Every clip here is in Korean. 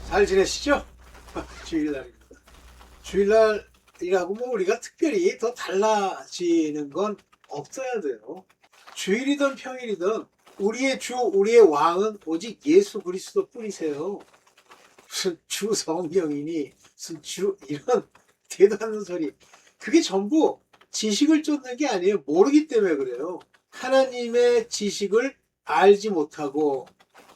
잘 지내시죠? 주일날입니다. 주일날이라고 뭐 우리가 특별히 더 달라지는 건 없어야 돼요. 주일이든 평일이든 우리의 주, 우리의 왕은 오직 예수 그리스도 뿐이세요. 무슨 주 성경이니, 무슨 주, 이런 대도 않는 소리. 그게 전부 지식을 쫓는 게 아니에요. 모르기 때문에 그래요. 하나님의 지식을 알지 못하고,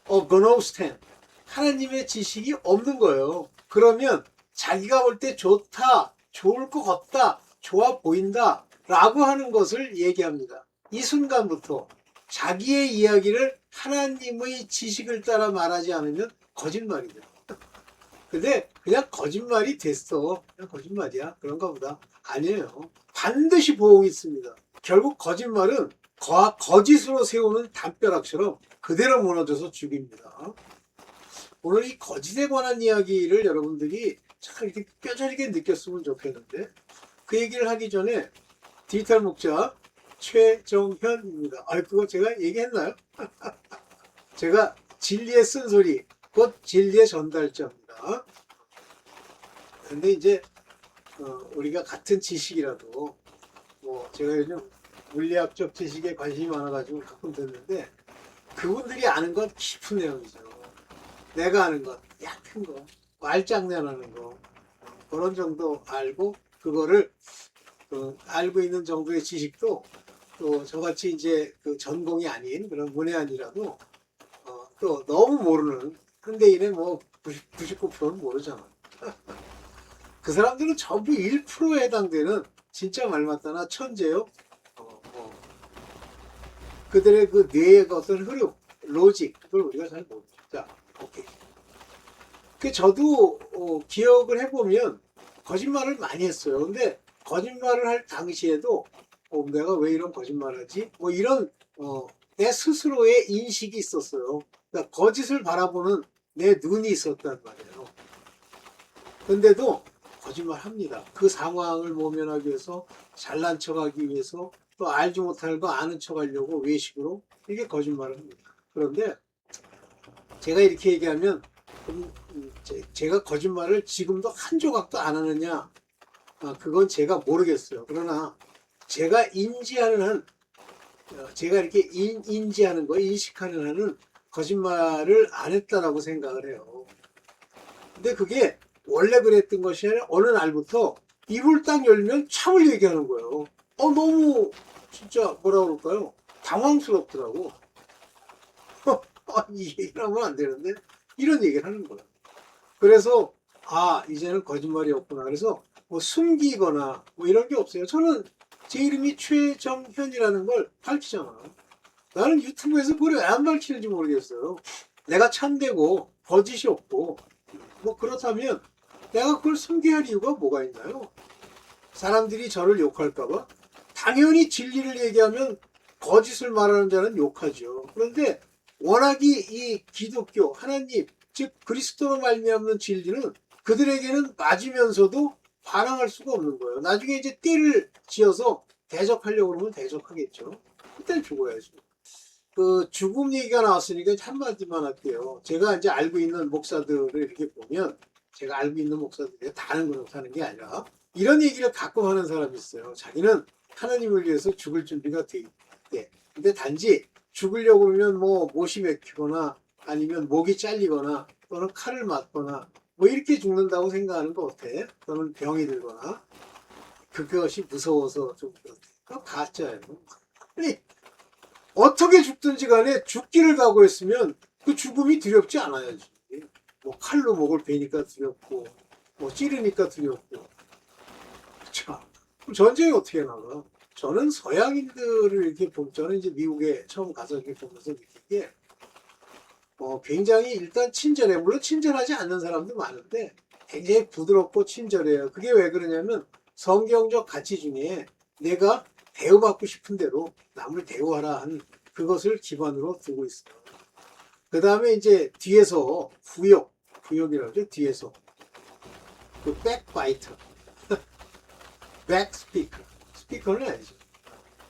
그노스텐. 하나님의 지식이 없는 거예요. 그러면 자기가 볼 때 좋다, 좋을 것 같다, 좋아 보인다 라고 하는 것을 얘기합니다. 이 순간부터 자기의 이야기를 하나님의 지식을 따라 말하지 않으면 거짓말이죠. 근데 그냥 거짓말이 됐어. 그냥 거짓말이야. 그런가 보다. 아니에요. 반드시 보응이 있습니다. 결국 거짓말은 거짓으로 세우는 담벼락처럼 그대로 무너져서 죽입니다. 오늘 이 거짓에 관한 이야기를 여러분들이 참 이렇게 뼈저리게 느꼈으면 좋겠는데, 그 얘기를 하기 전에 디지털 목자 최정현입니다. 그거 제가 얘기했나요? 제가 진리의 쓴소리, 곧 진리의 전달자입니다. 근데 이제 우리가 같은 지식이라도, 뭐 제가 요즘 물리학적 지식에 관심이 많아가지고 가끔 듣는데, 그분들이 아는 건 깊은 내용이죠. 내가 아는 것, 얕은 거, 말장난하는 거, 그런 정도 알고, 그거를 알고 있는 정도의 지식도 또 저같이 이제 그 전공이 아닌 그런 문외한이라도 또 너무 모르는 현대인의 뭐 99%는 모르잖아. 그 사람들은 전부 1%에 해당되는 진짜 말 맞다나 천재요. 뭐 그들의 그 뇌의 어떤 흐름, 로직, 그걸 우리가 잘 모르죠. 자, 오케이. 저도 기억을 해보면 거짓말을 많이 했어요. 근데 거짓말을 할 당시에도 내가 왜 이런 거짓말을 하지? 뭐 이런 내 스스로의 인식이 있었어요. 그러니까 거짓을 바라보는 내 눈이 있었단 말이에요. 근데도 거짓말 합니다. 그 상황을 모면하기 위해서, 잘난 척하기 위해서, 또 알지 못할 거 아는 척하려고 외식으로 이게 거짓말을 합니다. 그런데 제가 이렇게 얘기하면 제가 거짓말을 지금도 한 조각도 안 하느냐? 그건 제가 모르겠어요. 그러나 제가 인지하는 한, 제가 이렇게 인지하는 거, 인식하는 한은 거짓말을 안 했다라고 생각을 해요. 근데 그게 원래 그랬던 것이 아니라 어느 날부터 입을 딱 열면 참을 얘기하는 거예요. 너무 진짜 뭐라 그럴까요? 당황스럽더라고. 이 얘기를 하면 안 되는데 이런 얘기를 하는 거예요. 그래서 이제는 거짓말이 없구나. 그래서 뭐 숨기거나 뭐 이런 게 없어요. 저는 제 이름이 최정현이라는 걸 밝히잖아. 나는 유튜브에서 그걸 왜 안 밝히는지 모르겠어요. 내가 참되고 거짓이 없고 뭐 그렇다면 내가 그걸 숨겨야 할 이유가 뭐가 있나요? 사람들이 저를 욕할까봐? 당연히 진리를 얘기하면 거짓을 말하는 자는 욕하죠. 그런데 워낙이 이 기독교, 하나님, 즉 그리스도로 말미암는 진리는 그들에게는 맞으면서도 반항할 수가 없는 거예요. 나중에 이제 띠를 지어서 대적하려고 그러면 대적하겠죠. 그때 죽어야죠. 그 죽음 얘기가 나왔으니까 한마디만 할게요. 제가 이제 알고 있는 목사들을 이렇게 보면, 제가 알고 있는 목사들이 다는 그렇다는 게 아니라 이런 얘기를 가끔 하는 사람이 있어요. 자기는 하나님을 위해서 죽을 준비가 돼 있대. 근데 단지 죽으려고 그러면 뭐 못이 맥히거나 아니면 목이 잘리거나 또는 칼을 맞거나 뭐 이렇게 죽는다고 생각하는 거 어때? 또는 병이 들거나 그것이 무서워서 좀 그렇대. 그거 가짜예요. 아니, 어떻게 죽든지 간에 죽기를 각오했으면 그 죽음이 두렵지 않아야지. 뭐 칼로 목을 베니까 두렵고 뭐 찌르니까 두렵고. 자, 그럼 전쟁이 어떻게 나가? 저는 서양인들을 이렇게 보면, 저는 이제 미국에 처음 가서 이렇게 보면서 느낀 게 굉장히 일단 친절해. 물론 친절하지 않는 사람도 많은데 굉장히 부드럽고 친절해요. 그게 왜 그러냐면 성경적 가치 중에 내가 대우받고 싶은 대로 남을 대우하라 하는 그것을 기반으로 두고 있어요. 그 다음에 이제 뒤에서 후욕이라고 하죠. 뒤에서 그 백바이터, 백스피커, 스피커는 아니죠.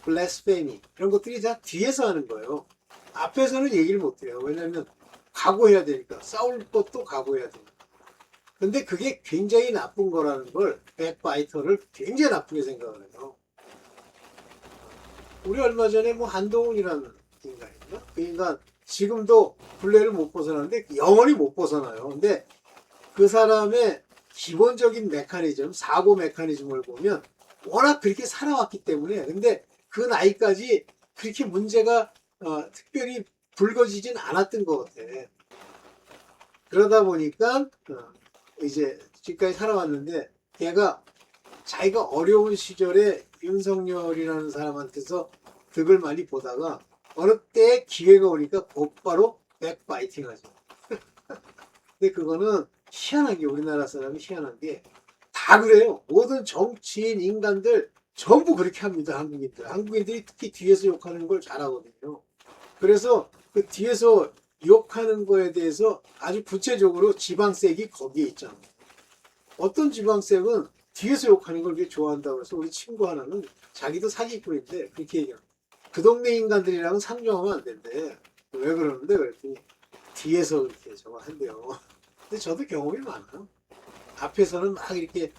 블래스페미 이런 것들이 다 뒤에서 하는 거예요. 앞에서는 얘기를 못 해요. 왜냐하면 각오해야 되니까, 싸울 것도 각오해야 되니까. 근데 그게 굉장히 나쁜 거라는 걸 백바이터를 굉장히 나쁘게 생각을 해요. 우리 얼마 전에 뭐 한동훈이라는 인간인가? 그 인간 지금도 굴레를 못 벗어나는데 영원히 못 벗어나요. 근데 그 사람의 기본적인 메커니즘, 사고 메커니즘을 보면 워낙 그렇게 살아왔기 때문에 근데 그 나이까지 그렇게 문제가 특별히 불거지진 않았던 것 같아. 그러다 보니까 이제 지금까지 살아왔는데 걔가 자기가 어려운 시절에 윤석열이라는 사람한테서 득을 많이 보다가 어느 때 기회가 오니까 곧바로 백파이팅 하죠. 근데 그거는 희한한 게 우리나라 사람이 희한한 게 다 그래요. 모든 정치인 인간들 전부 그렇게 합니다. 한국인들. 한국인들이 특히 뒤에서 욕하는 걸 잘하거든요. 그래서 그 뒤에서 욕하는 거에 대해서 아주 구체적으로 지방색이 거기에 있잖아요. 어떤 지방색은 뒤에서 욕하는 걸 그렇게 좋아한다고 해서 우리 친구 하나는 자기도 사기꾼인데 그렇게 얘기합니다. 그 동네 인간들이랑은 상종하면 안 된대. 왜 그러는데? 그랬더니 뒤에서 그렇게 저거 한대요. 근데 저도 경험이 많아요. 앞에서는 막 이렇게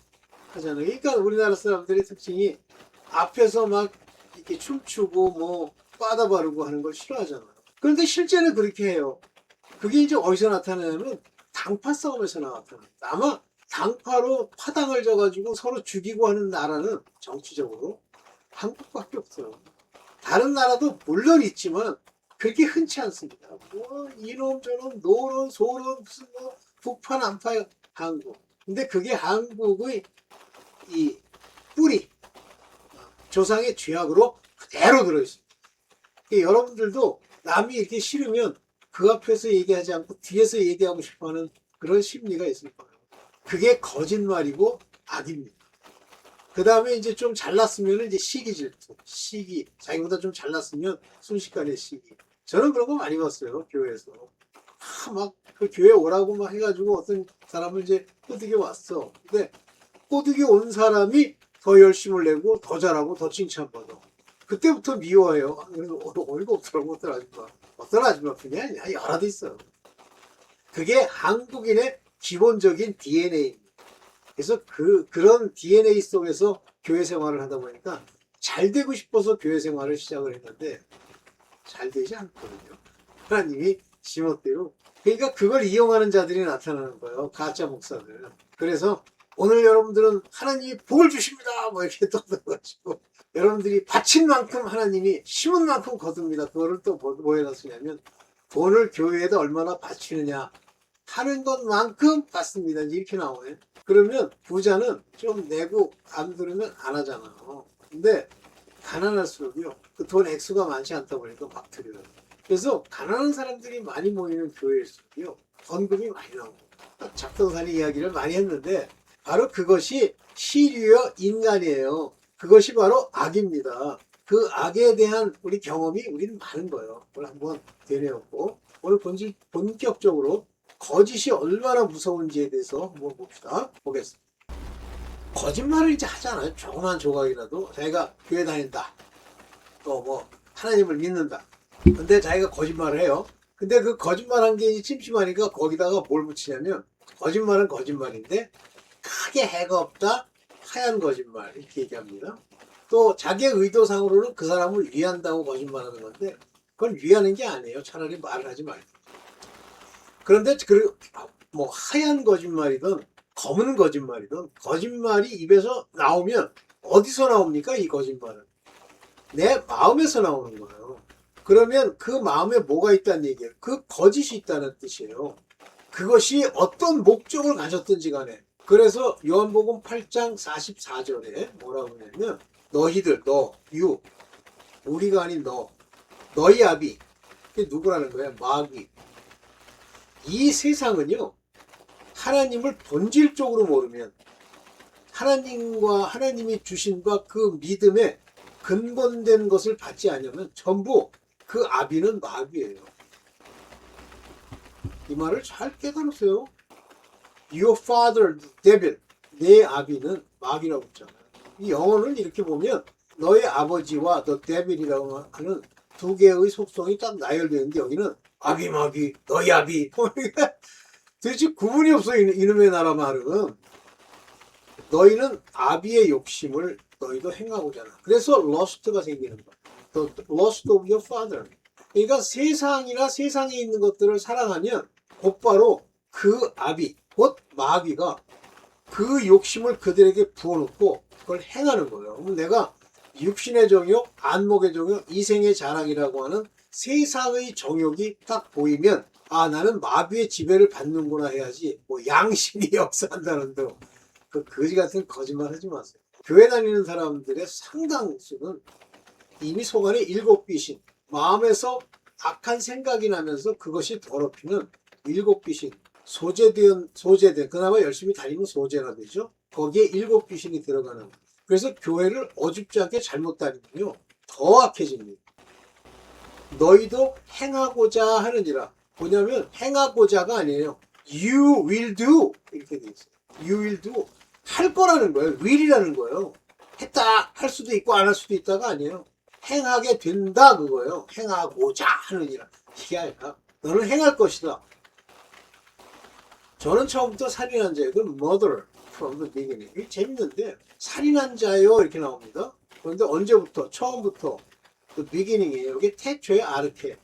하잖아요. 그러니까 우리나라 사람들의 특징이 앞에서 막 이렇게 춤추고 뭐 빠다 바르고 하는 걸 싫어하잖아요. 그런데 실제는 그렇게 해요. 그게 이제 어디서 나타나냐면 당파 싸움에서 나타납니다. 아마 당파로 파당을 져가지고 서로 죽이고 하는 나라는 정치적으로 한국밖에 없어요. 다른 나라도 물론 있지만 그렇게 흔치 않습니다. 뭐 이놈 저놈 노론 소론 무슨 뭐 북파 남파 한국. 근데 그게 한국의 이 뿌리 조상의 죄악으로 그대로 들어있습니다. 여러분들도 남이 이렇게 싫으면 그 앞에서 얘기하지 않고 뒤에서 얘기하고 싶어하는 그런 심리가 있을 거예요. 그게 거짓말이고 악입니다. 그 다음에 이제 좀 잘났으면 이제 시기 질투, 시기. 자기보다 좀 잘났으면 순식간에 시기. 저는 그런 거 많이 봤어요, 교회에서. 막 그 교회 오라고 막 해가지고 어떤 사람을 이제 꼬드겨 왔어. 근데 꼬드겨 온 사람이 더 열심을 내고 더 잘하고 더 칭찬받아. 그때부터 미워해요. 그래서 어이가 없더라고, 어떤 아줌마. 어떤 아줌마 뿐이 아니야. 여러 대 있어요. 그게 한국인의 기본적인 DNA입니다. 그래서 그런 DNA 속에서 교회 생활을 하다 보니까 잘 되고 싶어서 교회 생활을 시작을 했는데 잘 되지 않거든요. 하나님이 지멋대로. 그러니까 그걸 이용하는 자들이 나타나는 거예요. 가짜 목사들. 그래서 오늘 여러분들은 하나님이 복을 주십니다. 뭐 이렇게 떠들어가지고 여러분들이 바친 만큼 하나님이 심은 만큼 거둡니다. 그거를 또 뭐 해놨으냐면 돈을 교회에다 얼마나 바치느냐 하는 것만큼 받습니다. 이렇게 나오네. 그러면 부자는 좀 내고 안 들으면 안 하잖아요. 근데 가난할수록요. 그 돈 액수가 많지 않다 보니까 막 드려요. 그래서 가난한 사람들이 많이 모이는 교회일수록요. 헌금이 많이 나오고 잡동사니 이야기를 많이 했는데 바로 그것이 시류여 인간이에요. 그것이 바로 악입니다. 그 악에 대한 우리 경험이 우리는 많은 거예요. 그걸 한번 되뇌었고 오늘 본격적으로 거짓이 얼마나 무서운지에 대해서 한번 보겠습니다. 거짓말을 이제 하잖아요. 조그만 조각이라도 자기가 교회 다닌다. 또 뭐 하나님을 믿는다. 근데 자기가 거짓말을 해요. 근데 그 거짓말한 게 찜찜하니까 거기다가 뭘 붙이냐면 거짓말은 거짓말인데 크게 해가 없다. 하얀 거짓말 이렇게 얘기합니다. 또 자기의 의도상으로는 그 사람을 위한다고 거짓말하는 건데 그건 위하는 게 아니에요. 차라리 말을 하지 말고. 그런데 뭐 하얀 거짓말이든 검은 거짓말이든 거짓말이 입에서 나오면 어디서 나옵니까? 이 거짓말은 내 마음에서 나오는 거예요. 그러면 그 마음에 뭐가 있다는 얘기예요. 그 거짓이 있다는 뜻이에요. 그것이 어떤 목적을 가졌든지 간에. 그래서 요한복음 8장 44절에 뭐라고 하냐면 너희들 우리가 아닌 너희 아비 그게 누구라는 거야? 마귀. 이 세상은요 하나님을 본질적으로 모르면 하나님과 하나님이 주신과 그 믿음에 근본된 것을 받지 않으면 전부 그 아비는 마귀예요. 이 말을 잘 깨달으세요. Your father, devil. 내 아비는 마귀라고 했잖아요. 이 영어는 이렇게 보면 너의 아버지와 the devil이라고 하는 두 개의 속성이 딱 나열되는데 여기는 아비 마귀, 너희 아비. 도대체 구분이 없어 이놈의 나라 말은. 너희는 아비의 욕심을 너희도 행하고자 하나. 그래서 lust가 생기는 거야. The lust of your father. 그러니까 세상이나 세상에 있는 것들을 사랑하면 곧바로 그 아비, 곧 마귀가 그 욕심을 그들에게 부어놓고 그걸 행하는 거예요. 그럼 내가 육신의 정욕, 안목의 정욕, 이생의 자랑이라고 하는 세상의 정욕이 딱 보이면 아 나는 마귀의 지배를 받는구나 해야지 뭐 양심이 역사한다는 등 그 거지 같은 거짓말 하지 마세요. 교회 다니는 사람들의 상당수는 이미 속안에 일곱 귀신, 마음에서 악한 생각이 나면서 그것이 더럽히는 일곱 귀신, 소재된, 그나마 열심히 다니면 소재라 되죠. 거기에 일곱 귀신이 들어가는. 그래서 교회를 어줍지 않게 잘못 다니면요, 더 악해집니다. 너희도 행하고자 하느니라. 뭐냐면, 행하고자가 아니에요. You will do. 이렇게 돼 있어요. You will do. 할 거라는 거예요. will이라는 거예요. 했다 할 수도 있고 안 할 수도 있다가 아니에요. 행하게 된다 그거예요. 행하고자 하느니라. 이게 아니라 너는 행할 것이다. 저는 처음부터 살인한 자의 murder from the beginning. 이게 재밌는데 살인한 자요 이렇게 나옵니다. 그런데 언제부터? 처음부터 the beginning이에요. 여기 태초의 아르케.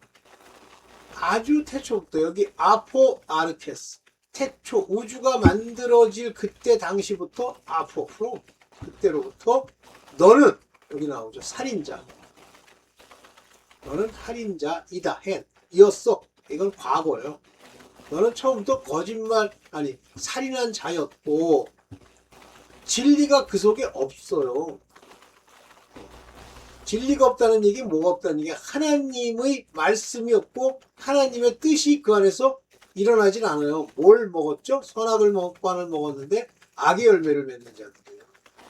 아주 태초부터 여기 아포 아르케스. 태초 우주가 만들어질 그때 당시부터 아포 from 그때로부터 너는 여기 나오죠. 살인자. 너는 살인자이다. 해. 이었어. 이건 과거예요. 너는 처음부터 거짓말 아니 살인한 자였고 진리가 그 속에 없어요. 진리가 없다는 얘기 뭐가 없다는 얘기 하나님의 말씀이 없고 하나님의 뜻이 그 안에서 일어나질 않아요. 뭘 먹었죠? 선악을 먹고 안을 먹었는데 악의 열매를 맺는 자들이에요.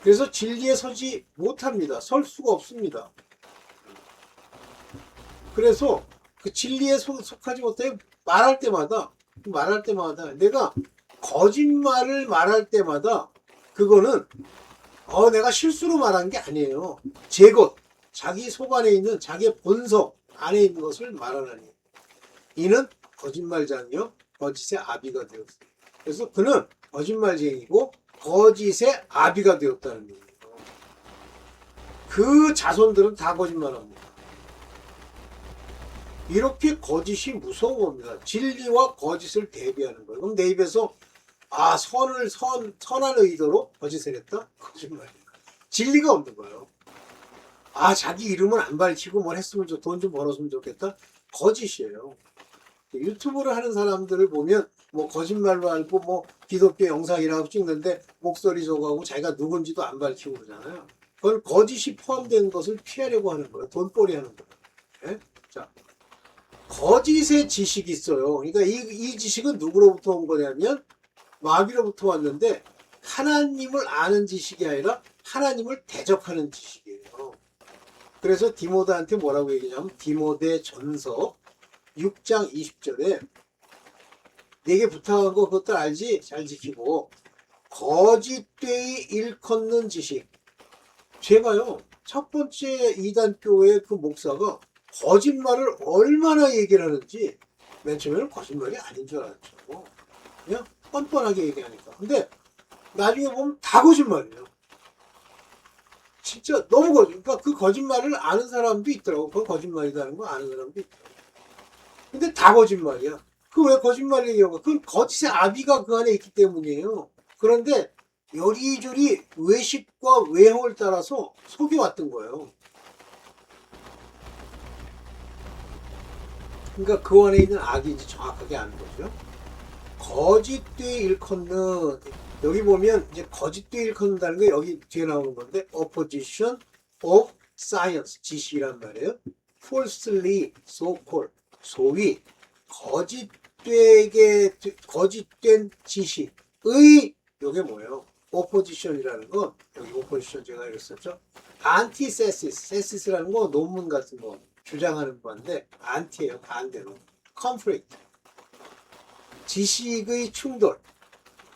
그래서 진리에 서지 못합니다. 설 수가 없습니다. 그래서 그 진리에 속하지 못해 말할 때마다 내가 거짓말을 말할 때마다 그거는 내가 실수로 말한 게 아니에요. 제 것, 자기 속 안에 있는 자기의 본성 안에 있는 것을 말하라니. 이는 거짓말자며 거짓의 아비가 되었어요. 그래서 그는 거짓말쟁이고 거짓의 아비가 되었다는 얘기예요. 그 자손들은 다 거짓말합니다. 이렇게 거짓이 무서운 겁니다. 진리와 거짓을 대비하는 거예요. 그럼 내 입에서 선한 의도로 거짓을 했다? 거짓말이에요. 진리가 없는 거예요. 자기 이름은 안 밝히고 뭘 했으면 돈 좀 벌었으면 좋겠다? 거짓이에요. 유튜브를 하는 사람들을 보면 뭐 거짓말로 알고 뭐 기독교 영상이라고 찍는데 목소리 저거하고 자기가 누군지도 안 밝히고 그러잖아요. 그건 거짓이 포함된 것을 피하려고 하는 거예요. 돈벌이 하는 거예요. 네? 자, 거짓의 지식이 있어요. 그러니까 이 지식은 누구로부터 온 거냐면 마귀로부터 왔는데 하나님을 아는 지식이 아니라 하나님을 대적하는 지식이에요. 그래서 디모데한테 뭐라고 얘기하냐면 디모데 전서 6장 20절에 내게 부탁한 거 그것들 알지? 잘 지키고 거짓되이 일컫는 지식. 제가요 첫 번째 이단교회 그 목사가 거짓말을 얼마나 얘기를 하는지 맨 처음에는 거짓말이 아닌 줄 알았죠. 그냥 뻔뻔하게 얘기하니까. 근데 나중에 보면 다 거짓말이에요. 진짜 너무 그러니까 그 거짓말을 아는 사람도 있더라고. 그건 거짓말이라는 거 아는 사람도 있더라고. 근데 다 거짓말이야. 그 왜 거짓말 얘기하고? 그건 거짓의 아비가 그 안에 있기 때문이에요. 그런데 요리조리 외식과 외형을 따라서 속여왔던 거예요. 그러니까 그 안에 있는 악이 이제 정확하게 아는 거죠. 거짓되이 일컫는 여기 보면 이제 거짓되이 일컫는다는 게 여기 뒤에 나오는 건데 opposition of science 지식이란 말이에요. falsely so called 소위 거짓된 지식의 요게 뭐예요? opposition이라는 건 여기 opposition 제가 읽었었죠. antithesis, 라는 거 논문 같은 거 주장하는 건데 안티예요. 반대로 conflict 지식의 충돌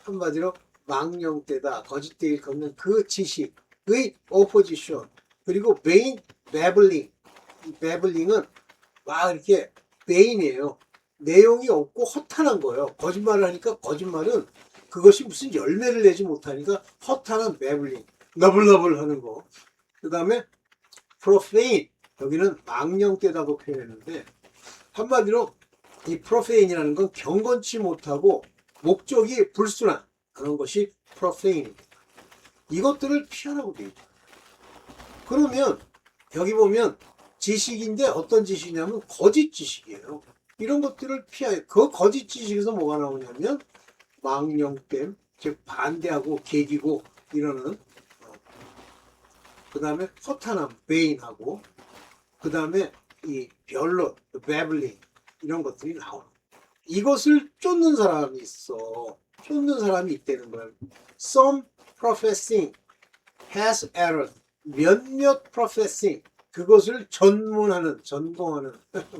한마디로 망령되다 거짓되이 일컫는 그 지식의 opposition 그리고 vain babbling 이 babbling은 막 이렇게 vain이에요. 내용이 없고 허탄한 거예요. 거짓말을 하니까 거짓말은 그것이 무슨 열매를 내지 못하니까 허탄한 매블링, 너블너블 하는 거. 그 다음에 profane, 여기는 망령되다고 표현했는데 한마디로 이 profane이라는 건 경건치 못하고 목적이 불순한 그런 것이 profane입니다. 이것들을 피하라고 되어 있죠. 그러면 여기 보면 지식인데 어떤 지식이냐면 거짓 지식이에요. 이런 것들을 피하여 그 거짓 지식에서 뭐가 나오냐면 망령됨, 즉 반대하고 개기고 이러는 그 다음에 허탄함, 베인하고 그 다음에 이 변론, 베블링 이런 것들이 나오는 이것을 쫓는 사람이 있어. 쫓는 사람이 있다는 거예요. Some professing has error. 몇몇 professing 그것을 전공하는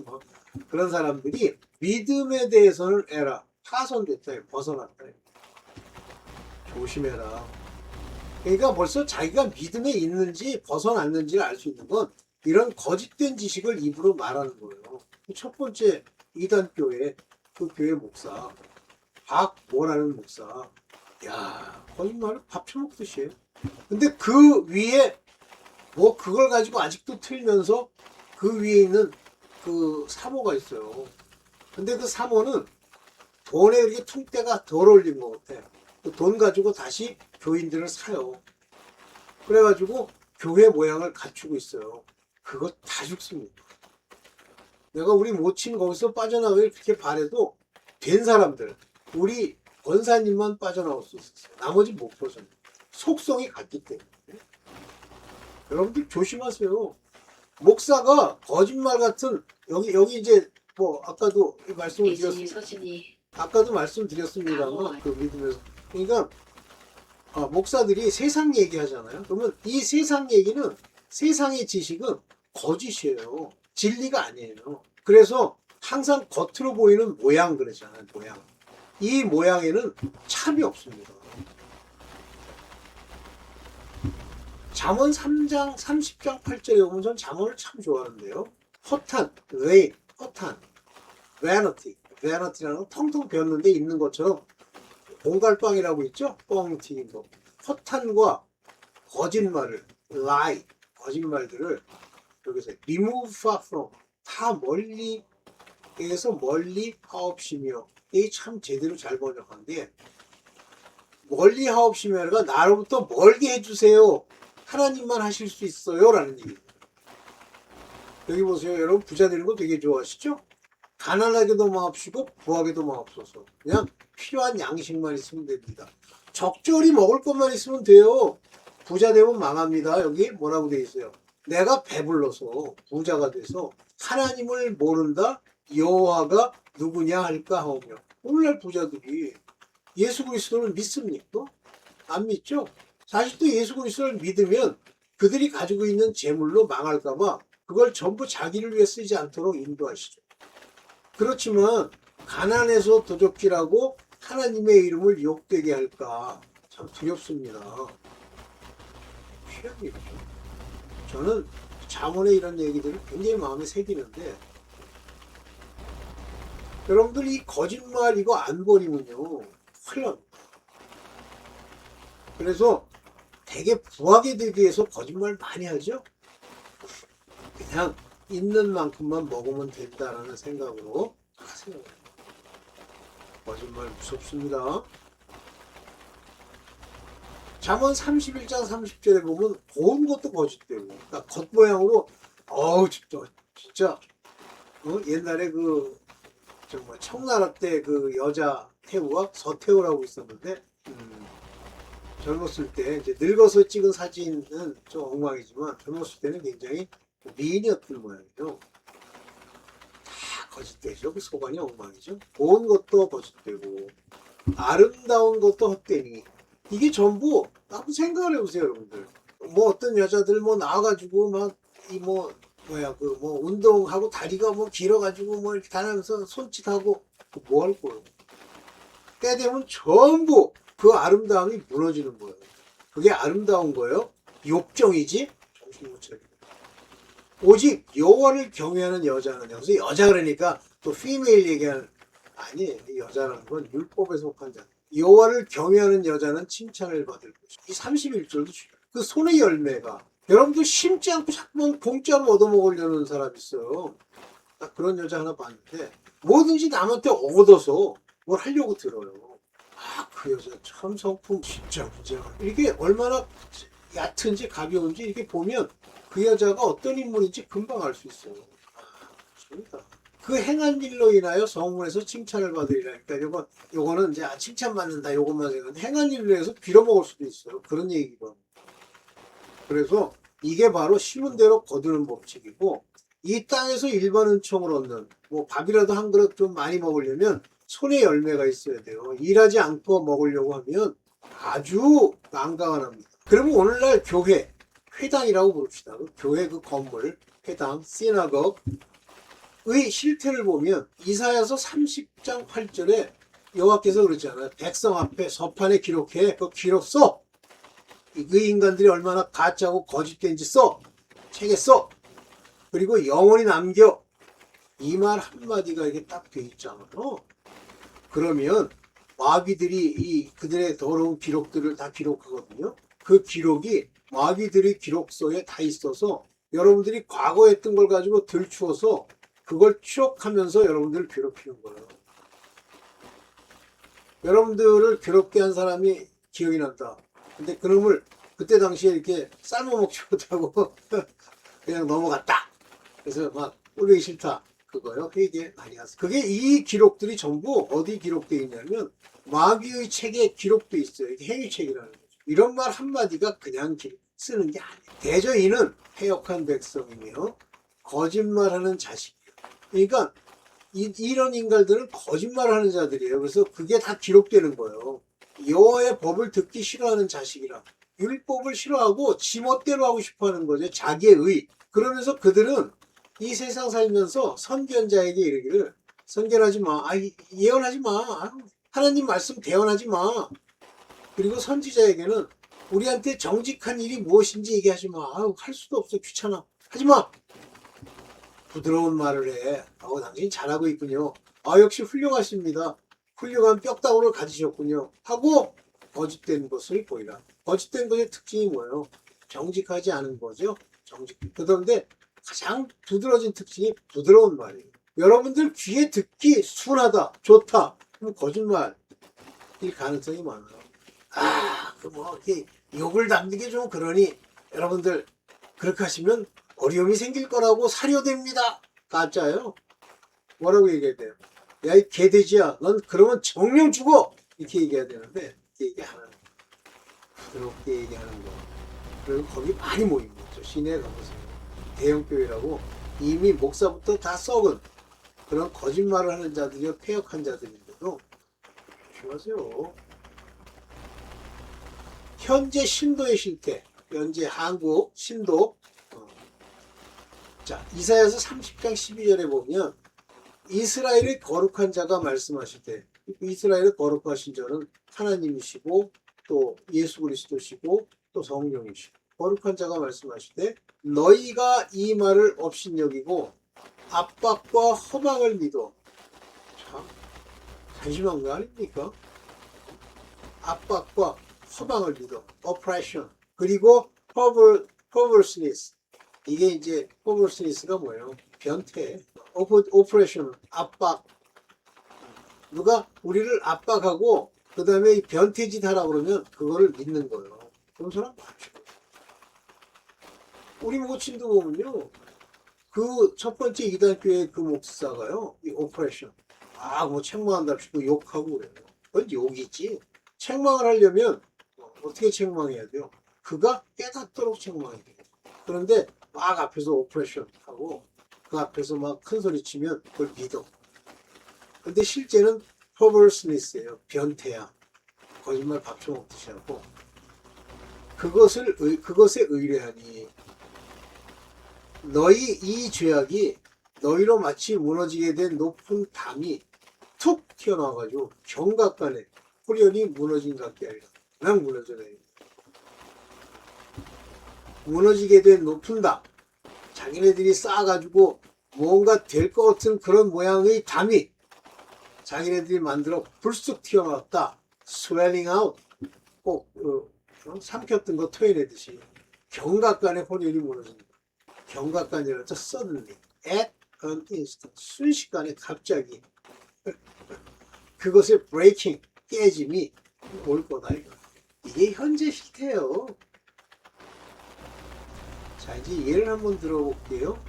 뭐 그런 사람들이 믿음에 대해서는 에라 파손됐다, 벗어났다. 조심해라. 그러니까 벌써 자기가 믿음에 있는지 벗어났는지를 알 수 있는 건 이런 거짓된 지식을 입으로 말하는 거예요. 첫 번째 이단교회 그 교회 목사 뭐라는 목사, 야 거짓말을 밥 처먹듯이 해요. 근데 그 위에 뭐 그걸 가지고 아직도 틀면서 그 위에 있는 그 사모가 있어요. 근데 그 사모는 돈에 이렇게 퉁대가 덜 올린 것 같아. 그 돈 가지고 다시 교인들을 사요. 그래가지고 교회 모양을 갖추고 있어요. 그거 다 죽습니다. 내가 우리 모친 거기서 빠져나가길 그렇게 바래도 된 사람들, 우리 권사님만 빠져나올 수 있었어요. 나머지 못 벗어나요. 속성이 같기 때문에. 여러분들 조심하세요. 목사가 거짓말 같은 여기 이제 뭐 아까도 말씀드렸습니다만 그 믿음에서 그러니까 목사들이 세상 얘기하잖아요. 그러면 이 세상 얘기는 세상의 지식은 거짓이에요. 진리가 아니에요. 그래서 항상 겉으로 보이는 모양 그러잖아요. 모양. 이 모양에는 참이 없습니다. 잠언 3장 30장 8절에 보면 전 잠언을 참 좋아하는데요. 허탄, 허탄, vanity라는 건 텅텅 비었는데 있는 것처럼 공갈빵이라고 있죠? 뻥 튀긴 거. 허탄과 거짓말을, 거짓말들을 여기서 remove far from, 다 멀리에서 멀리 하옵시며, 이게 참 제대로 잘 번역한데 멀리 하옵시며가 나로부터 멀게 해주세요. 하나님만 하실 수 있어요 라는 얘기예요. 여기 보세요. 여러분 부자 되는 거 되게 좋아하시죠? 가난하게도 마옵시고 부하게도 마옵소서. 그냥 필요한 양식만 있으면 됩니다. 적절히 먹을 것만 있으면 돼요. 부자 되면 망합니다. 여기 뭐라고 돼 있어요? 내가 배불러서 부자가 돼서 하나님을 모른다. 여호와가 누구냐 할까 하오며. 오늘날 부자들이 예수 그리스도를 믿습니까? 안 믿죠? 사실 또 예수 그리스도를 믿으면 그들이 가지고 있는 재물로 망할까봐 그걸 전부 자기를 위해 쓰지 않도록 인도하시죠. 그렇지만 가난해서 도적질하고 하나님의 이름을 욕되게 할까 참 두렵습니다. 취향이죠. 저는 잠언의 이런 얘기들을 굉장히 마음에 새기는데 여러분들 이 거짓말 이거 안 버리면요 큰일 납니다. 그래서 되게 부하게 되기 위해서 거짓말 많이 하죠. 그냥 있는 만큼만 먹으면 된다라는 생각으로 하세요. 거짓말 무섭습니다. 잠언 31장 30절에 보면 고운 것도 거짓되고, 그러니까 겉모양으로 진짜 옛날에 그 정말 청나라 때 그 여자 태우와 서태우라고 있었는데 젊었을 때 이제 늙어서 찍은 사진은 좀 엉망이지만 젊었을 때는 굉장히 미인이었던 모양이죠. 다 거짓되죠. 그 소관이 엉망이죠. 좋은 것도 거짓되고 아름다운 것도 헛되니 이게 전부 한번 생각을 해보세요, 여러분들. 뭐 어떤 여자들 뭐 나와가지고 막 이 운동하고 다리가 뭐 길어가지고 뭐 이렇게 다니면서 손짓하고 뭐 할 거예요. 때 되면 전부 그 아름다움이 무너지는 거예요. 그게 아름다운 거예요. 욕정이지. 정신 못 차리고. 오직 여호와를 경외하는 여자는 여기서 여자 그러니까 또 피메일 얘기하는 아니에요. 여자라는 건 율법에 속한 자. 여호와를 경외하는 여자는 칭찬을 받을 것이다. 이 31절도 그 손의 열매가 여러분들 심지 않고 자꾸 공짜로 얻어먹으려는 사람 있어요. 딱 그런 여자 하나 봤는데 뭐든지 남한테 얻어서 뭘 하려고 들어요. 아, 그 여자 참 성품 진짜 문제가. 이게 얼마나 얕은지 가벼운지 이렇게 보면 그 여자가 어떤 인물인지 금방 알 수 있어요. 아, 좋습니다. 그 행한 일로 인하여 성문에서 칭찬을 받으리라. 그러니까 요거는 이제 칭찬받는다 요것만 생각하는데 행한 일로 인해서 빌어먹을 수도 있어요. 그런 얘기거든요. 그래서 이게 바로 심은 대로 거두는 법칙이고 이 땅에서 일반 은총을 얻는 뭐 밥이라도 한 그릇 좀 많이 먹으려면 손에 열매가 있어야 돼요. 일하지 않고 먹으려고 하면 아주 난감합니다. 그러면 오늘날 교회, 회당이라고 부릅시다. 교회 그 건물, 회당, 시나고그의 실태를 보면 이사야서 30장 8절에 여호와께서 그러잖아요. 백성 앞에 서판에 기록해. 그 기록 써. 그 인간들이 얼마나 가짜고 거짓된지 써. 책에 써. 그리고 영원히 남겨. 이 말 한마디가 이게 딱 돼 있잖아요. 그러면 마귀들이 그들의 더러운 기록들을 다 기록하거든요. 그 기록이 마귀들의 기록서에 다 있어서 여러분들이 과거 했던 걸 가지고 들추어서 그걸 추억하면서 여러분들을 괴롭히는 거예요. 여러분들을 괴롭게 한 사람이 기억이 난다. 근데 그놈을 그때 당시에 이렇게 삶아먹지 못하고 그냥 넘어갔다. 그래서 막 꼴보기 싫다. 그거요. 회개 많이 하세요. 그게 이 기록들이 전부 어디 기록되어 있냐면 마귀의 책에 기록되어 있어요. 이게 행위책이라는 거죠. 이런 말 한마디가 그냥 쓰는 게 아니에요. 대저인은 패역한 백성이며 거짓말하는 자식이에요. 그러니까 이런 인간들은 거짓말하는 자들이에요. 그래서 그게 다 기록되는 거예요. 여호와의 법을 듣기 싫어하는 자식이라. 율법을 싫어하고 지멋대로 하고 싶어하는 거죠. 자기의 의. 그러면서 그들은 이 세상 살면서 선견자에게 이르기를 선견하지 마. 예언하지 마. 하나님 말씀 대언하지 마. 그리고 선지자에게는 우리한테 정직한 일이 무엇인지 얘기하지 마. 할 수도 없어. 귀찮아. 하지 마. 부드러운 말을 해. 당신 잘하고 있군요. 역시 훌륭하십니다. 훌륭한 뼈다구를 가지셨군요. 하고 거짓된 것을 보이라. 거짓된 것의 특징이 뭐예요? 정직하지 않은 거죠. 그런데 가장 두드러진 특징이 부드러운 말이에요. 여러분들 귀에 듣기 순하다, 좋다. 그럼 거짓말일 가능성이 많아요. 이렇게 욕을 담기게 좀 그러니 여러분들 그렇게 하시면 어려움이 생길 거라고 사료됩니다. 가짜예요. 뭐라고 얘기해야 돼요? 야, 이 개돼지야. 넌 그러면 정령 죽어. 이렇게 얘기해야 되는데 이렇게 얘기하는 부드럽게 얘기하는 거. 그리고 거기 많이 모입니다. 시내에 가보세요. 대형교회라고 이미 목사부터 다 썩은 그런 거짓말을 하는 자들이요. 패역한 자들인데도 조심하세요. 현재 신도의 실태. 현재 한국 신도. 자, 이사야서 30장 12절에 보면 이스라엘의 거룩한 자가 말씀하실 때 이스라엘의 거룩하신 자는 하나님이시고 또 예수 그리스도시고 또 성령이시고 거룩한 자가 말씀하실 때 너희가 이 말을 업신여기고 압박과 허망을 믿어. 참 한심한 거 아닙니까? 압박과 허망을 믿어. oppression. 그리고 perverseness. 이게 이제 perverseness가 뭐예요? 변태. oppression. 압박. 누가 우리를 압박하고 그 다음에 변태짓 하라고 그러면 그거를 믿는 거예요. 그런 사람 많죠. 우리 모친도 보면요. 그 첫 번째 이단교회 그 목사가요. 이 오퍼레이션. 뭐 책망한답시고 욕하고 그래요. 그건 욕이지. 책망을 하려면 어떻게 책망해야 돼요? 그가 깨닫도록 책망해야 돼요. 그런데 막 앞에서 오퍼레이션 하고 그 앞에서 막 큰 소리 치면 그걸 믿어. 근데 실제는 퍼버스니스예요. 변태야. 거짓말 밥쳐 먹듯이 하고 그것에 의뢰하니 너희 이 죄악이 너희로 마치 무너지게 된 높은 담이 툭 튀어나와가지고 경각간에 호련히 무너진 같게 하리라. 그냥 무너져내요. 무너지게 된 높은 담. 자기네들이 쌓아가지고 뭔가 될 것 같은 그런 모양의 담이 자기네들이 만들어 불쑥 튀어나왔다. swelling out. 꼭 삼켰던 거 토해내듯이 경각간에 혼혈이 무너집니다. 경각간이라서 suddenly, at an instant, 순식간에 갑자기 그것의 breaking, 깨짐이 올 거다. 이게 현재 시태예요. 자, 이제 예를 한번 들어볼게요.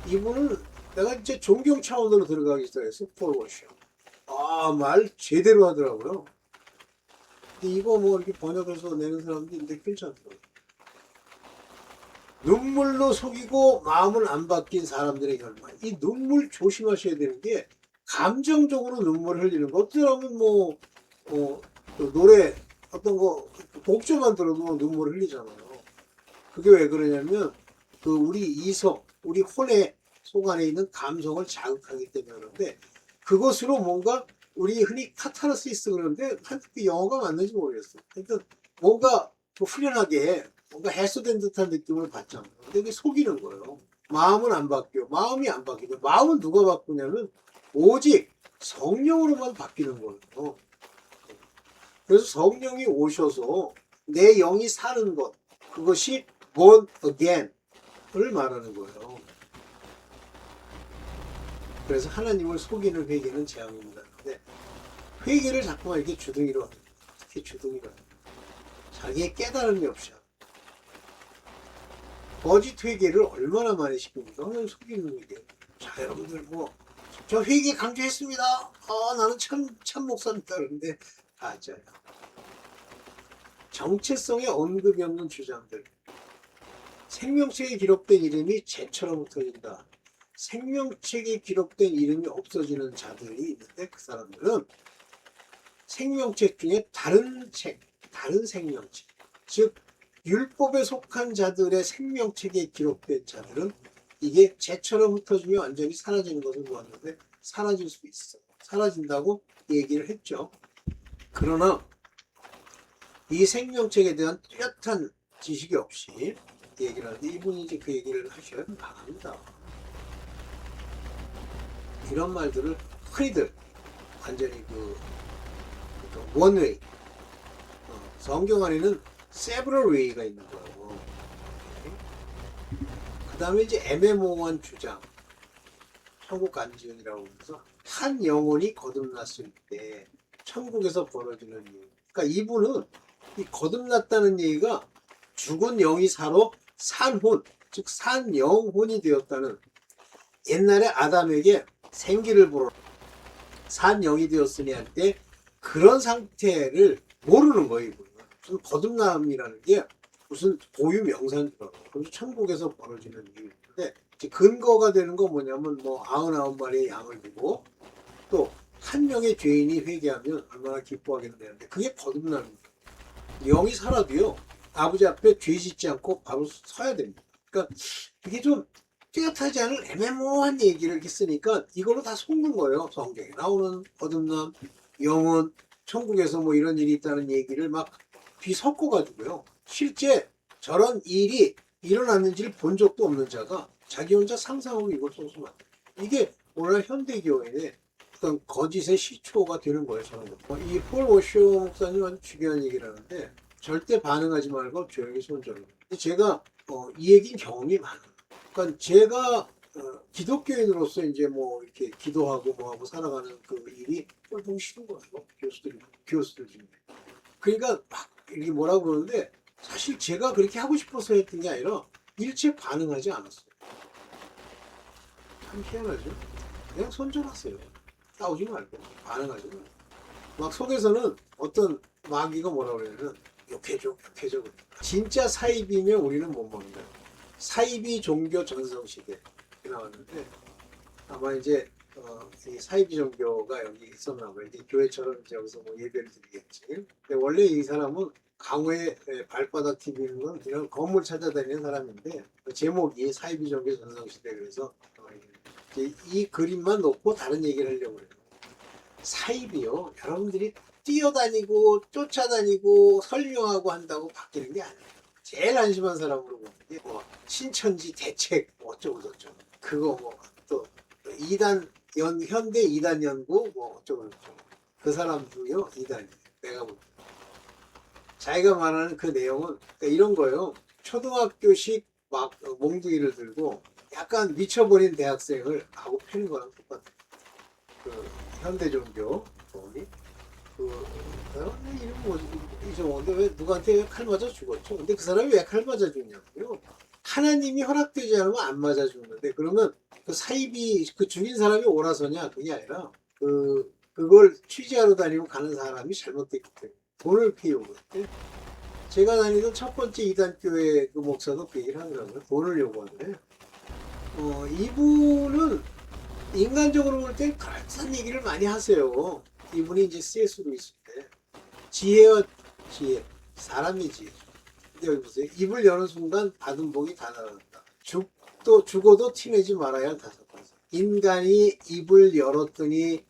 이분은 내가 이제 존경 차원으로 들어가기 시작했어. 폴 워셔. 말 제대로 하더라고요. 근데 이거 뭐 이렇게 번역해서 내는 사람도 있는데 괜찮더라고요. 눈물로 속이고 마음을 안 바뀐 사람들의 결말. 이 눈물 조심하셔야 되는 게 감정적으로 눈물을 흘리는 거. 어떻게 하면 노래 어떤 거 곡조만 들어도 눈물을 흘리잖아요. 그게 왜 그러냐면 우리 이성, 우리 혼의 속 안에 있는 감성을 자극하기 때문에 그런데 그것으로 뭔가 우리 흔히 카타르시스 그러는데 그 영어가 맞는지 모르겠어. 그러니까 뭔가 후련하게 뭔가 해소된 듯한 느낌을 받잖아요. 근데 그게 속이는 거예요. 마음은 안 바뀌어. 마음이 안 바뀌죠. 마음은 누가 바꾸냐면 오직 성령으로만 바뀌는 거예요. 그래서 성령이 오셔서 내 영이 사는 것, 그것이 born again을 말하는 거예요. 그래서 하나님을 속이는 회개는 재앙입니다. 근데 회개를 자꾸만 이렇게 주둥이로 합니다. 특히 주둥이로 합니다. 자기의 깨달음이 없이 거짓 회개를 얼마나 많이 시킵니까? 하나님 속이는 회개. 자, 여러분들 저 회개 강조했습니다. 나는 참 목사입니다. 그런데 가짜야. 정체성에 언급이 없는 주장들. 생명책에 기록된 이름이 재처럼 흩어진다. 생명책에 기록된 이름이 없어지는 자들이 있는데 그 사람들은 생명책 중에 다른 생명책, 즉 율법에 속한 자들의 생명책에 기록된 자들은 이게 재처럼 흩어지며 완전히 사라지는 것을 보았는데 사라질 수 있어. 사라진다고 얘기를 했죠. 그러나 이 생명책에 대한 뚜렷한 지식이 없이 얘기를 하는데 이분이 이제 그 얘기를 하셔야 나갑니다. 이런 말들을 흔히들 완전히 원웨이, 성경 안에는 several way가 있는 거예요. 그 다음에 이제 애매모호한 주장, 천국 간지연이라고 해서 한 영혼이 거듭났을 때 천국에서 벌어지는 일. 그러니까 이분은 이 거듭났다는 얘기가 죽은 영이 살아 산 혼, 즉 산 영혼이 되었다는, 옛날에 아담에게 생기를 불어 산 영이 되었으니 할 때 그런 상태를 모르는 거예요. 이분은. 무슨 거듭남이라는 게 무슨 고유 명상이라고. 그래서 천국에서 벌어지는 일인데 근거가 되는 건 뭐냐면 99마리의 양을 두고 또 한 명의 죄인이 회개하면 얼마나 기뻐하겠는데 그게 거듭남입니다. 영이 살아도요 아버지 앞에 죄 짓지 않고 바로 서야 됩니다. 그러니까 이게 좀 뚜렷하지 않은 애매모호한 얘기를 이렇게 쓰니까 이걸로 다 속는 거예요. 성경에 나오는 거듭남, 영혼, 천국에서 이런 일이 있다는 얘기를 막 뒤섞어가지고요. 실제 저런 일이 일어났는지를 본 적도 없는 자가 자기 혼자 상상하고 이걸 써서만 이게 오늘 현대교회의 어떤 거짓의 시초가 되는 거예요. 저는 이 폴 워쇼 목사님 아주 중요한 얘기를 하는데 절대 반응하지 말고 조용히 손절을. 제가 이 얘기는 경험이 많아요. 그러니까 제가 기독교인으로서 이제 이렇게 기도하고 하고 살아가는 그 일이 꼴보기 싫은 거예요. 교수들 중에. 그러니까 막 이렇게 뭐라고 그러는데 사실 제가 그렇게 하고 싶어서 했던 게 아니라 일체 반응하지 않았어요. 참 희한하죠. 그냥 손절하세요. 싸우지 말고 반응하지 말고. 막 속에서는 어떤 마귀가 뭐라고 그러냐면 욕해줘. 진짜 사입이면 우리는 못 먹는다. 사이비 종교 전성시대 나왔는데 아마 이제 이 사이비 종교가 여기 있었나 봐요. 이제 교회처럼 이제 여기서 예배를 드리겠지. 근데 원래 이 사람은 강호의 발바닥 TV는 건 그냥 건물 찾아다니는 사람인데 제목이 사이비 종교 전성시대. 그래서 이 그림만 놓고 다른 얘기를 하려고 해요. 사이비요. 여러분들이 뛰어다니고 쫓아다니고 설명하고 한다고 바뀌는 게 아니에요. 제일 안심한 사람으로 보는 게 신천지 대책 어쩌고 저쩌고 그거 또 이단 현대 2단 연구 뭐 어쩌고 저쩌고 그 사람 중요 2단이 내가 볼 때. 자기가 말하는 그 내용은 그러니까 이런 거예요. 초등학교식 막 몽둥이를 들고 약간 미쳐버린 대학생을 하고 패는 거랑 똑같아. 그 현대 종교 뭐니? 이름 뭐지? 잊어먹는데 왜 누구한테 왜 칼 맞아 죽었죠? 근데 그 사람이 왜 칼 맞아 죽냐고요? 하나님이 허락되지 않으면 안 맞아 죽는데 그러면 그 사입이 그 죽인 사람이 옳아서냐 그게 아니라 그걸 취재하러 다니고 가는 사람이 잘못됐기 때문에 돈을 피우고 있대. 제가 다니던 첫 번째 이단 교회 그 목사도 그 얘기를 하더라고요. 돈을 요구하는데 이분은 인간적으로 볼 때 그럴듯한 얘기를 많이 하세요. 이분이 이제 C.S. 루이스인데 지혜와 지혜, 사람이 지혜. 근데 여기 보세요. 입을 여는 순간 받은 복이 다 나간다. 죽어도 티내지 말아야 할 다섯 가지. 인간이 입을 열었더니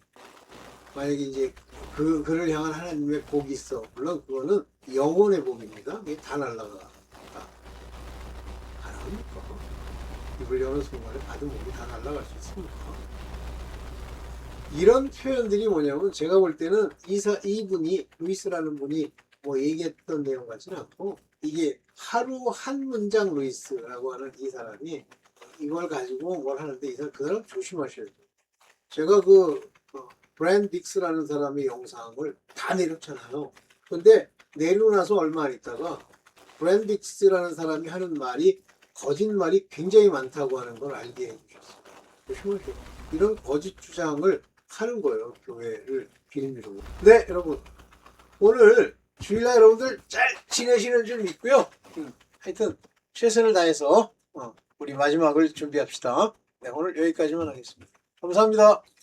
만약에 이제 그를 향한 하나님의 복이 있어. 물론 그거는 영혼의 복입니다. 그게 다 날라가. 안 합니까? 입을 여는 순간에 받은 복이 다 날라갈 수 있습니까? 이런 표현들이 뭐냐면 제가 볼 때는 이분이 루이스라는 분이 뭐 얘기했던 내용 같지는 않고 이게 하루 한 문장 루이스라고 하는 이 사람이 이걸 가지고 뭘 하는데 그 사람 조심하셔야 돼요. 제가 브랜 빅스라는 사람의 영상을 다 내렸잖아요. 근데 내리고 나서 얼마 안 있다가 브랜 빅스라는 사람이 하는 말이 거짓말이 굉장히 많다고 하는 걸 알게 해주셨어요. 조심하셔야 돼요. 이런 거짓 주장을 하는 거예요. 교회를 비밀로. 네, 여러분. 오늘 주일날 여러분들 잘 지내시는 줄 믿고요. 하여튼 최선을 다해서 우리 마지막을 준비합시다. 네, 오늘 여기까지만 하겠습니다. 감사합니다.